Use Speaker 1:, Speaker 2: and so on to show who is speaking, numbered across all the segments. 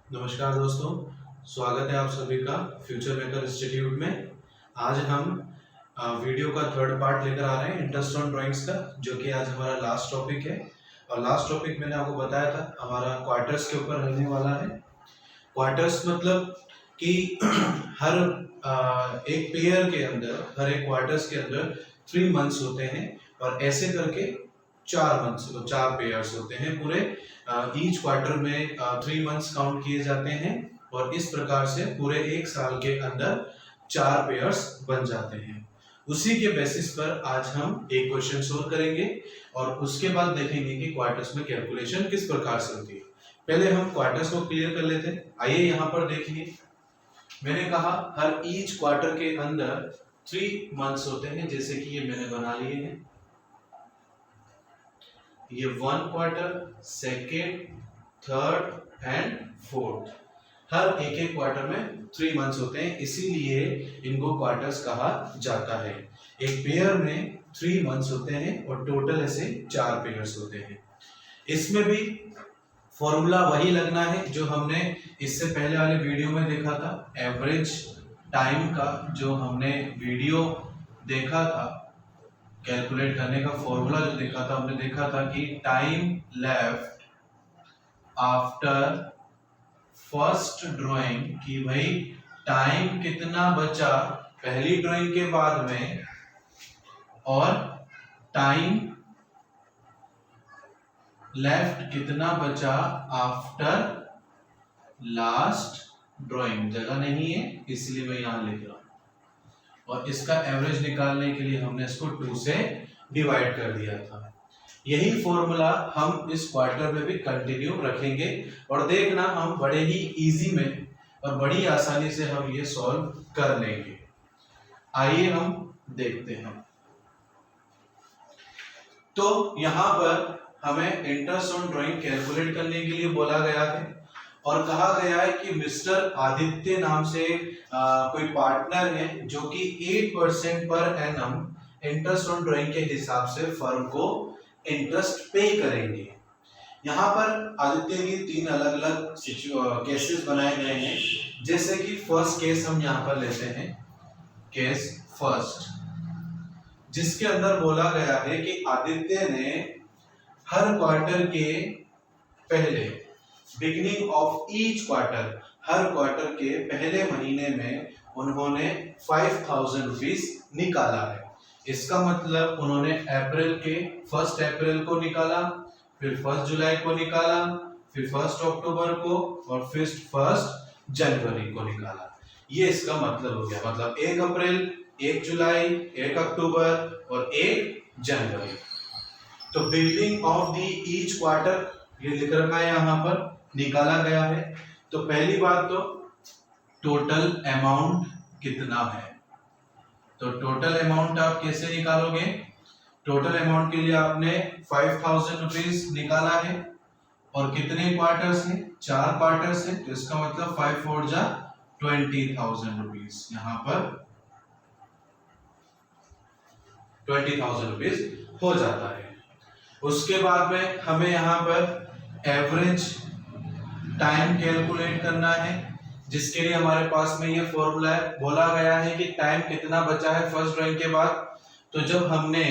Speaker 1: नमस्कार दोस्तों, स्वागत है आप सभी का फ्यूचर मेकर इंस्टीट्यूट में। आज हम वीडियो का थर्ड पार्ट लेकर आ रहे हैं इंटरेस्ट ऑन ड्राइंग्स का, जो कि आज हमारा लास्ट टॉपिक है। और लास्ट टॉपिक मैंने आपको बताया था हमारा क्वार्टर्स के ऊपर रहने वाला है। क्वार्टर्स मतलब कि हर एक पेयर के अंदर, हर एक क्वार्टर्स के अंदर 3 मंथ्स होते हैं और ऐसे करके 4 मंथ्स, तो 4 पेयर्स होते हैं पूरे। ईच क्वार्टर में 3 मंथ्स काउंट किए जाते हैं और इस प्रकार से पूरे एक साल के अंदर 4 पेयर्स बन जाते हैं। उसी के बेसिस पर आज हम एक क्वेश्चन सोल्व करेंगे और उसके बाद देखेंगे कि क्वार्टर्स में कैलकुलेशन किस प्रकार से होती है। पहले हम क्वार्टर्स को क्लियर कर लेते हैं। आइए यहाँ पर देखिए, मैंने कहा हर ईच क्वार्टर के अंदर 3 मंथ्स होते हैं, जैसे कि ये मैंने बना लिए हैं। ये 1 quarter, second, third and fourth. हर एक क्वार्टर में 3 मंथ्स होते हैं, इसीलिए इनको क्वार्टर्स कहा जाता है। एक पेयर में 3 मंथ्स होते हैं और टोटल ऐसे 4 पेयर्स होते हैं। इसमें भी फॉर्मूला वही लगना है जो हमने इससे पहले वाले वीडियो में देखा था। एवरेज टाइम का जो हमने वीडियो देखा था, कैलकुलेट करने का फॉर्मूला जो देखा था, हमने देखा था कि time left after first drawing, कि भाई टाइम कितना बचा पहली ड्राइंग के बाद में और टाइम लेफ्ट कितना बचा आफ्टर लास्ट ड्राइंग। जगह नहीं है इसलिए मैं यहां लिख रहा हूं, और इसका एवरेज निकालने के लिए हमने इसको 2 से डिवाइड कर दिया था। यही फॉर्मूला हम इस क्वार्टर में भी कंटिन्यू रखेंगे और देखना हम बड़े ही इजी में और बड़ी आसानी से हम ये सॉल्व कर लेंगे। आइए हम देखते हैं। तो यहां पर हमें इंटरेस्ट ऑन ड्राइंग कैलकुलेट करने के लिए बोला गया है और कहा गया है कि मिस्टर आदित्य नाम से कोई पार्टनर है जो कि 8% per annum interest on drawing के हिसाब से फर्म को इंटरेस्ट पे करेंगे। यहाँ पर आदित्य की 3 अलग अलग केसेस बनाए गए हैं। जैसे कि फर्स्ट केस हम यहाँ पर लेते हैं, केस फर्स्ट, जिसके अंदर बोला गया है कि आदित्य ने हर क्वार्टर के पहले, beginning of each quarter, her quarter के पहले महीने में उन्होंने 5000 रुपीज निकाला है। इसका मतलब उन्होंने अप्रैल के 1 अप्रैल को निकाला, फिर 1 जुलाई को निकाला, फिर 1 अक्टूबर को और फिर 1 जनवरी को निकाला। ये इसका मतलब हो गया। मतलब 1 अप्रैल, 1 जुलाई, 1 अक्टूबर और 1 जनवरी। तो beginning of the each quarter ये लिख रखा है यहाँ पर, निकाला गया है। तो पहली बात तो टोटल अमाउंट कितना है। तो टोटल अमाउंट आप कैसे निकालोगे? टोटल अमाउंट के लिए आपने 5000 रुपीज निकाला है और कितने क्वार्टर्स हैं? 4 क्वार्टर्स हैं, तो इसका मतलब 5 4 जा 20,000 रुपीज। यहाँ पर 20,000 रुपीज हो जाता है। उसके बाद में हमें यहाँ पर एवरेज टाइम कैलकुलेट करना है, जिसके लिए हमारे पास में ये फॉर्मूला है। बोला गया है कि टाइम कितना बचा है फर्स्ट ड्राइंग के बाद। तो जब हमने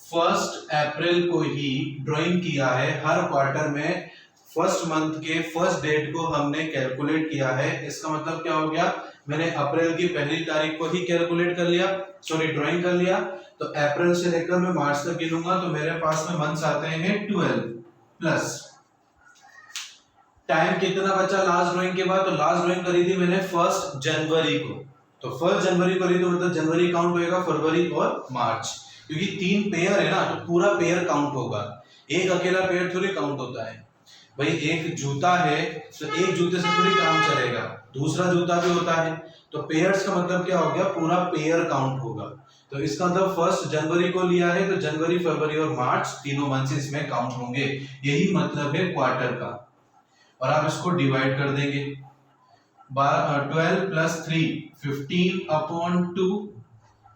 Speaker 1: 1 अप्रैल को ही ड्राइंग किया है, हर क्वार्टर में फर्स्ट मंथ के फर्स्ट डेट को हमने कैलकुलेट किया है। इसका मतलब क्या हो गया? मैंने अप्रैल की पहली तारीख को ही कैलकुलेट कर लिया, सॉरी ड्राइंग कर लिया। तो अप्रैल से लेकर मैं मार्च तक गिनूंगा तो मेरे पास में मंथ्स आते हैं 12 प्लस टाइम कितना बचा लास्ट ड्राइंग के बाद। तो लास्ट ड्राइंग करी थी मैंने 1 जनवरी को, तो 1 जनवरी करी तो मतलब जनवरी काउंट होएगा, फरवरी और मार्च, क्योंकि 3 पेयर है ना, तो पूरा पेयर काउंट होगा। एक अकेला पेयर थोड़ी काउंट होता है भाई। एक जूता है तो एक जूते से थोड़ी काम चलेगा, दूसरा जूता भी होता है। तो पेयर्स का मतलब क्या हो गया? पूरा पेयर काउंट होगा। तो इसका मतलब 1 जनवरी को लिया है तो जनवरी, फरवरी और मार्च तीनों मंथ्स इसमें काउंट होंगे। यही मतलब है क्वार्टर का। और आप इसको डिवाइड कर देंगे। 12 प्लस 3 15/2,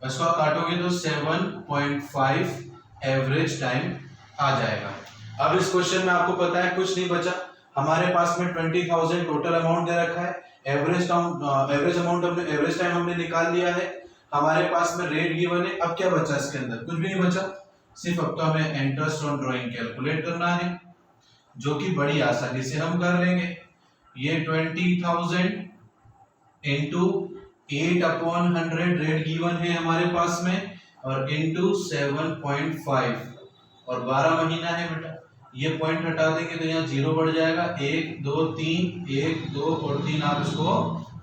Speaker 1: इसको काटोगे तो 7.5 एवरेज टाइम आ जाएगा। अब इस क्वेश्चन में आपको पता है कुछ नहीं बचा, हमारे पास में 20,000 टोटल अमाउंट दे रखा है, एवरेज टाइम हमने निकाल लिया है, हमारे पास में रेट गिवन है। अब क्या बचा इसके अंदर? कुछ भी नहीं बचा, सिर्फ अब तो हमें इंटरेस्ट ऑन ड्राइंग कैलकुलेट करना है, जो कि बड़ी आसानी से हम कर लेंगे। ये 20,000 इंटू 8/100 रेट गिवन है हमारे पास में, और इंटू 7.5, और 12 महीना है बेटा। ये पॉइंट हटा देंगे तो यहाँ 0 बढ़ जाएगा, 1 2 3, 1 2 और 3 आप इसको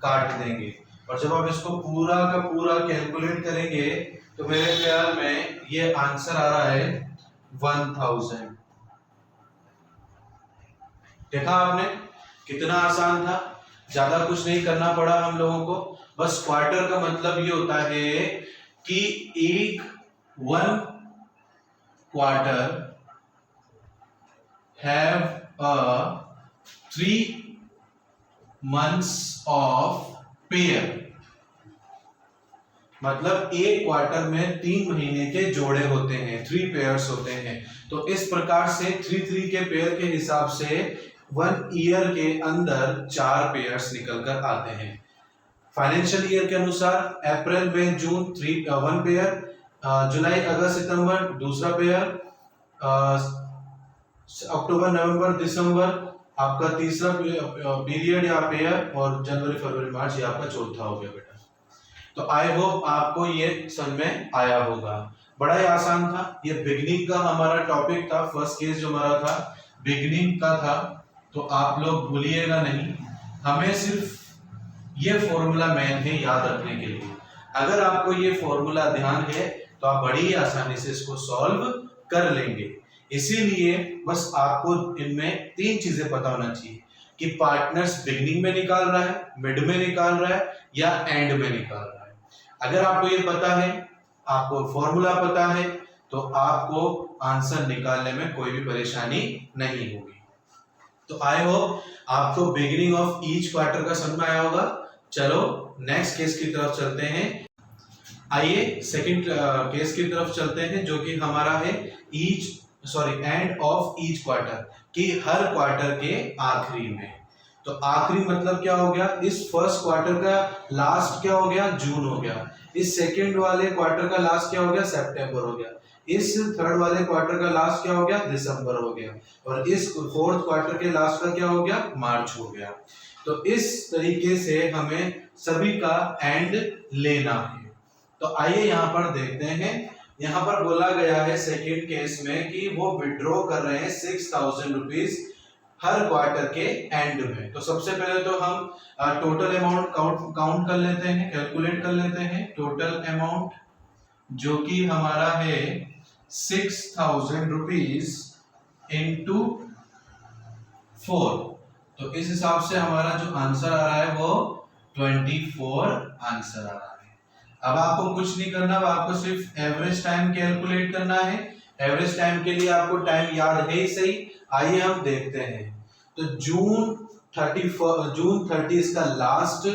Speaker 1: काट देंगे। और जब आप इसको पूरा का पूरा कैलकुलेट करेंगे तो मेरे ख्याल में ये आंसर आ रहा है 1000। देखा आपने कितना आसान था, ज्यादा कुछ नहीं करना पड़ा हम लोगों को। बस क्वार्टर का मतलब ये होता है कि एक 1 quarter have a 3 months of pair, मतलब एक क्वार्टर में 3 महीने के जोड़े होते हैं, 3 पेयर्स होते हैं। तो इस प्रकार से 3 के पेयर के हिसाब से 1 ईयर के अंदर 4 पेयर्स निकल कर आते हैं। फाइनेंशियल ईयर के अनुसार अप्रैल मई जून 1 पेयर, जुलाई अगस्त सितंबर दूसरा पेयर, अक्टूबर नवंबर दिसंबर आपका तीसरा पीरियड या पेयर, और जनवरी फरवरी मार्च ये आपका चौथा हो गया बेटा। तो आई होप आपको ये समझ में आया होगा, बड़ा ही आसान था। ये बिगनिंग का हमारा टॉपिक था, फर्स्ट केस जो हमारा था बिगनिंग का था, तो आप लोग भूलिएगा नहीं। हमें सिर्फ ये फॉर्मूला मेन है याद रखने के लिए। अगर आपको ये फॉर्मूला ध्यान है तो आप बड़ी आसानी से इसको सॉल्व कर लेंगे। इसीलिए बस आपको इनमें 3 चीजें पता होना चाहिए कि पार्टनर्स बिगनिंग में निकाल रहा है, मिड में निकाल रहा है, या एंड में निकाल रहा है। अगर आपको ये पता है, आपको फॉर्मूला पता है, तो आपको आंसर निकालने में कोई भी परेशानी नहीं होगी। तो आई होप आपको बिगिनिंग ऑफ ईच क्वार्टर का समझ में आया होगा। चलो नेक्स्ट केस की तरफ चलते हैं। आइए सेकंड केस की तरफ चलते हैं, जो कि हमारा है एंड ऑफ ईच क्वार्टर, कि हर क्वार्टर के आखिरी में। तो आखिरी मतलब क्या हो गया? इस फर्स्ट क्वार्टर का लास्ट क्या हो गया? जून हो गया। इस सेकंड वाले क्वार्टर का लास्ट क्या हो गया? सितंबर हो गया। इस थर्ड वाले क्वार्टर का लास्ट क्या हो गया? दिसंबर हो गया। और इस फोर्थ क्वार्टर के लास्ट का क्या हो गया? मार्च हो गया। तो इस तरीके से हमें सभी का एंड लेना है। तो आइए यहाँ पर देखते हैं। यहाँ पर बोला गया है सेकंड केस में कि वो विड्रॉ कर रहे हैं 6,000 रुपीज हर क्वार्टर के एंड में। तो सबसे पहले तो हम टोटल अमाउंट काउंट कर लेते हैं, कैलकुलेट कर लेते हैं। टोटल अमाउंट जो कि हमारा है 6,000 रुपीज इंटू 4, तो इस हिसाब से हमारा जो आंसर आ रहा है वो 24 आंसर आ रहा है। अब आपको कुछ नहीं करना, अब आपको सिर्फ एवरेज टाइम कैलकुलेट करना है। एवरेज टाइम के लिए आपको टाइम याद है ही सही। आइए हम देखते हैं। तो जून 30 इसका लास्ट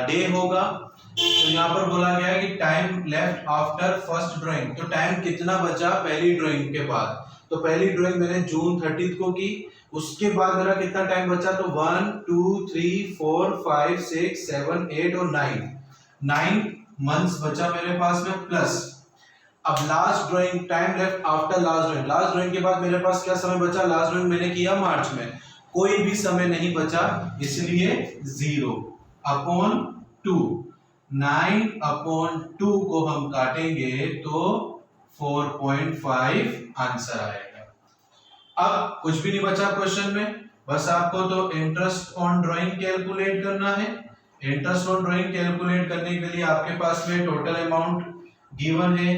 Speaker 1: डे होगा। तो यहाँ पर बोला गया है कि time left after first drawing, तो टाइम कितना बचा पहली ड्राइंग के बाद। तो पहली ड्राइंग मैंने जून 30 को की, उसके बाद मेरा कितना टाइम बचा? तो 1 2 3 4 5 6 7 8 और 9 मंथ्स बचा मेरे पास में, प्लस अब last drawing, time left after last drawing के बाद मेरे पास क्या समय बचा? लास्ट ड्राइंग मैंने किया मार्च में, कोई भी समय नहीं बचा, इसलिए 0/2। 9/2 को हम काटेंगे तो 4.5 आंसर आएगा। अब कुछ भी नहीं बचा क्वेश्चन में, बस आपको तो इंटरेस्ट ऑन ड्राइंग कैलकुलेट करना है। इंटरेस्ट ऑन ड्राइंग कैलकुलेट करने के लिए आपके पास में टोटल अमाउंट गिवन है,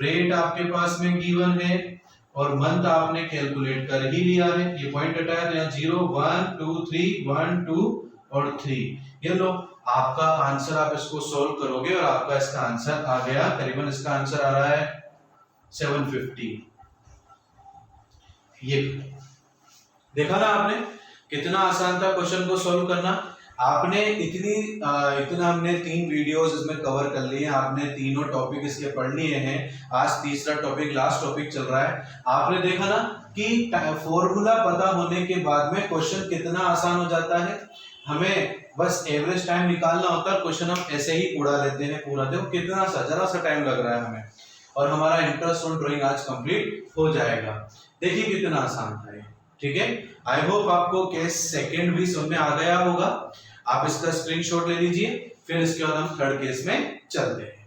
Speaker 1: रेट आपके पास में गिवन है, और मंथ आपने कैलकुलेट कर ही लिया है। ये पॉइंट हटाया तो यहाँ 0 1 2 3 1 2 और 3। ये लो आपका आंसर, आप इसको सोल्व करोगे और आपका इसका आंसर आ गया। करीबन इसका आंसर आ रहा है 750। ये देखा ना आपने, कितना आसान था क्वेश्चन को सोल्व करना। आपने इतना हमने 3 वीडियोस इसमें कवर कर लिए, आपने तीनों टॉपिक इसके पढ़ लिए हैं। आज तीसरा टॉपिक, लास्ट टॉपिक चल रहा है। आपने देखा ना कि फॉर्मूला पता होने के बाद में क्वेश्चन कितना आसान हो जाता है। हमें बस एवरेज टाइम निकालना होता है, क्वेश्चन हम ऐसे ही उड़ा लेते हैं पूरा। देखो कितना सा जरा सा टाइम लग रहा है हमें, और हमारा इंटरेस्ट ऑन ड्राइंग आज कंप्लीट हो जाएगा। देखिए कितना आसान था ये, ठीक है। आई होप आपको केस सेकंड भी समझ में आ गया होगा। आप इसका स्क्रीनशॉट ले लीजिए, फिर इसके बाद हम थर्ड केस में चलते हैं।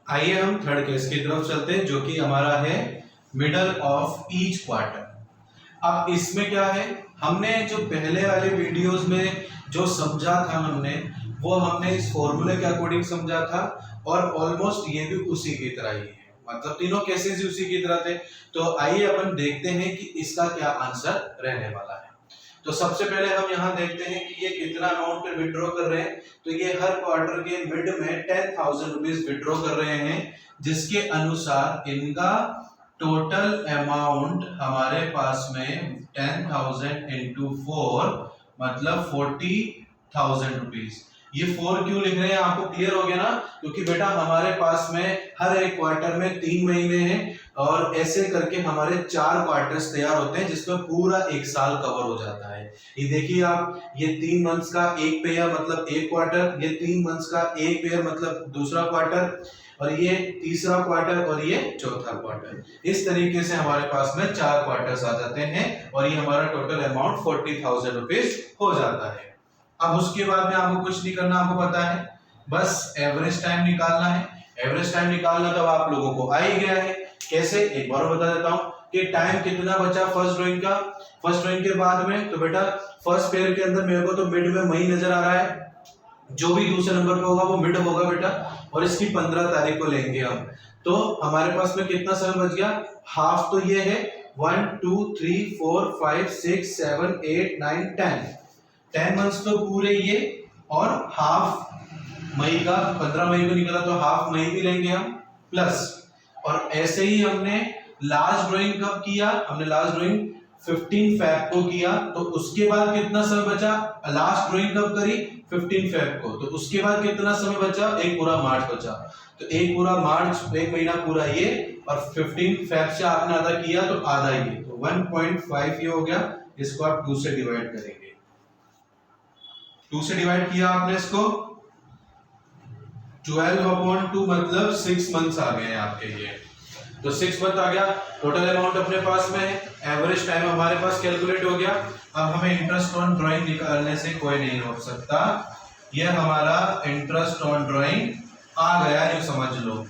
Speaker 1: आइए हम थर्ड केस की तरफ चलते हैं, जो कि हमारा है मिडल ऑफ ईच क्वार्टर। अब इसमें क्या है, हमने जो पहले वाले वीडियोस में जो समझा था वो हमने इस फॉर्मूले के अकॉर्डिंग समझा था, और ऑलमोस्ट ये भी उसी की तरह ही है, मतलब तीनों केसेस ही उसी की तरह थे। तो आइए अपन देखते हैं कि इसका क्या आंसर रहने वाला है। तो सबसे पहले हम यहाँ देखते हैं कि ये कितना अमाउंट विड्रॉ कर रहे हैं। तो ये हर क्वार्टर के मिड में 10,000 रुपीज विड्रॉ कर रहे हैं, जिसके अनुसार इनका टोटल अमाउंट हमारे पास में 10,000 इंटू 4 मतलब 40,000 रुपीज। ये 4 क्यों लिख रहे हैं, आपको क्लियर हो गया ना? क्योंकि बेटा हमारे पास में हर एक क्वार्टर में 3 महीने हैं, और ऐसे करके हमारे 4 क्वार्टर्स तैयार होते हैं, जिसमें पूरा 1 साल कवर हो जाता है। ये देखिए आप, ये 3 मंथ्स का एक पेयर मतलब एक क्वार्टर, ये 3 मंथ्स का एक पेयर मतलब दूसरा क्वार्टर, और ये तीसरा क्वार्टर, और ये चौथा क्वार्टर। इस तरीके से हमारे पास में 4 क्वार्टर्स आ जाते हैं, और ये हमारा टोटल अमाउंट 40,000 रुपीज हो जाता है। अब उसके बाद में आपको कुछ नहीं करना, आपको पता है, बस एवरेज टाइम निकालना है। एवरेज टाइम निकालना तो आप लोगों को आ ही गया है। कैसे, एक बार बता देता हूँ कि टाइम कितना बचा फर्स्ट ड्राइंग का। फर्स्ट ड्राइंग के बाद में तो बेटा फर्स्ट पेयर के अंदर मेरे को तो मिड में मई नजर आ रहा है, जो भी दूसरे नंबर पे होगा वो मिड होगा बेटा, और इसकी 15 तारीख को लेंगे हम। तो हमारे पास में कितना समय बच गया, हाफ तो ये है 1 2 3 4 5 6 7 8 9 10 मंथ्स तो पूरे ये, और हाफ मई का 15 मई को निकला तो हाफ मई भी लेंगे हम प्लस। और ऐसे ही हमने लास्ट ड्राइंग कब किया, हमने लास्ट ड्राइंग 15 फेब को किया, तो उसके बाद कितना समय बचा, लास्ट ड्राइंग कब करी 15 फेब को, तो उसके बाद कितना समय बचा, एक पूरा मार्च बचा। तो एक पूरा मार्च, एक महीना पूरा ये, और 15 फेब से आपने आधा किया तो आधा ये, तो 1.5 ये हो गया। इसको आप 2 से डिवाइड करेंगे, 2 से डिवाइड किया आपने इसको, 12/2 मतलब 6 मंथ्स आ गए आपके ये। तो 6 मंथ आ गया, टोटल अमाउंट अपने पास में है, एवरेज टाइम हमारे पास कैलकुलेट हो गया। अब हमें इंटरेस्ट ऑन ड्राइंग निकालने से कोई नहीं रोक सकता। यह हमारा इंटरेस्ट ऑन ड्राइंग आ गया, ये समझ लो।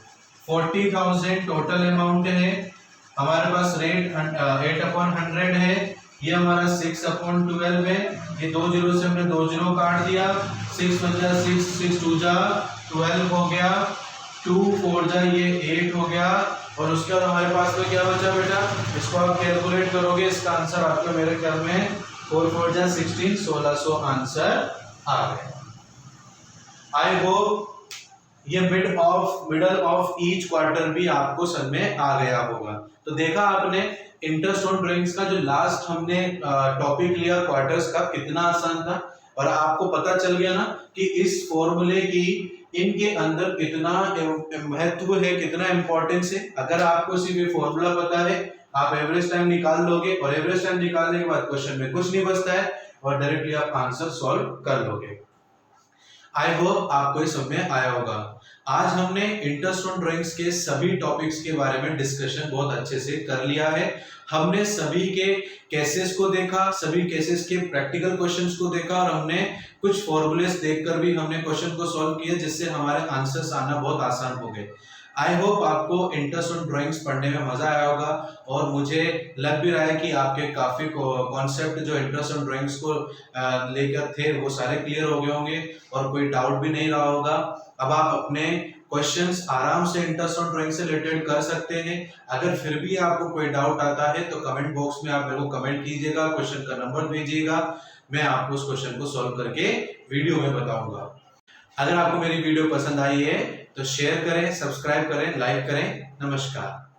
Speaker 1: 40,000 टोटल अमाउंट है, हमारे पास रेट 8/100 है, ये हमारा 6/12 है। ये 2 जीरो से हमने 2 जीरो काट दिया, 6 1 जा 6 6 2 जा 12 हो गया, 2 4 जा ये 8 हो गया, और उसके बाद हमारे पास में क्या बचा बेटा, इसको आप कैलकुलेट करोगे, इसका आंसर आपको मेरे ख्याल में 4 4 जा 16 1600 आंसर आ गया। आई होप ये मिडल ऑफ ईच क्वार्टर भी आपको समझ में आ गया होगा। तो देखा आपने इंटरेस्ट ऑन ड्राइंग्स का जो लास्ट हमने टॉपिक लिया क्वार्टर्स का, कितना आसान था, और आपको पता चल गया ना कि इस फॉर्मूले की इनके अंदर कितना महत्व है, कितना इंपॉर्टेंस है। अगर आपको सिर्फ ये फॉर्मूला पता है, आप एवरेज टाइम निकाल लोगे, और एवरेज टाइम निकालने के बाद क्वेश्चन में कुछ नहीं बचता है, और डायरेक्टली आप आंसर सॉल्व कर लोगे। आई होप आपको ये समझ में आया होगा। आज हमने इंटरेस्ट ऑन ड्राइंग्स के सभी टॉपिक्स के बारे में डिस्कशन बहुत अच्छे से कर लिया है। हमने सभी के केसेस को देखा, सभी केसेस के प्रैक्टिकल क्वेश्चंस को देखा, और हमने कुछ फॉर्मूलेस देखकर भी हमने क्वेश्चन को सॉल्व किया, जिससे हमारे आंसर्स आना बहुत आसान हो गए। आई होप आपको इंटरेस्ट ऑन ड्राइंग्स पढ़ने में मजा आया होगा, और मुझे लग भी रहा है कि आपके काफी कॉन्सेप्ट जो इंटरेस्ट ऑन ड्राइंग्स को लेकर थे वो सारे क्लियर हो गए होंगे, और कोई डाउट भी नहीं रहा होगा। अब आप अपने क्वेश्चंस आराम से इंटरेस्ट ऑन ड्राइंग से रिलेटेड कर सकते हैं। अगर फिर भी आपको कोई डाउट आता है तो कमेंट बॉक्स में आप मेरे को कमेंट कीजिएगा, क्वेश्चन का नंबर भेजिएगा, मैं आपको उस क्वेश्चन को सॉल्व करके वीडियो में बताऊंगा। अगर आपको मेरी वीडियो पसंद आई है तो शेयर करें, सब्सक्राइब करें, लाइक करें। नमस्कार।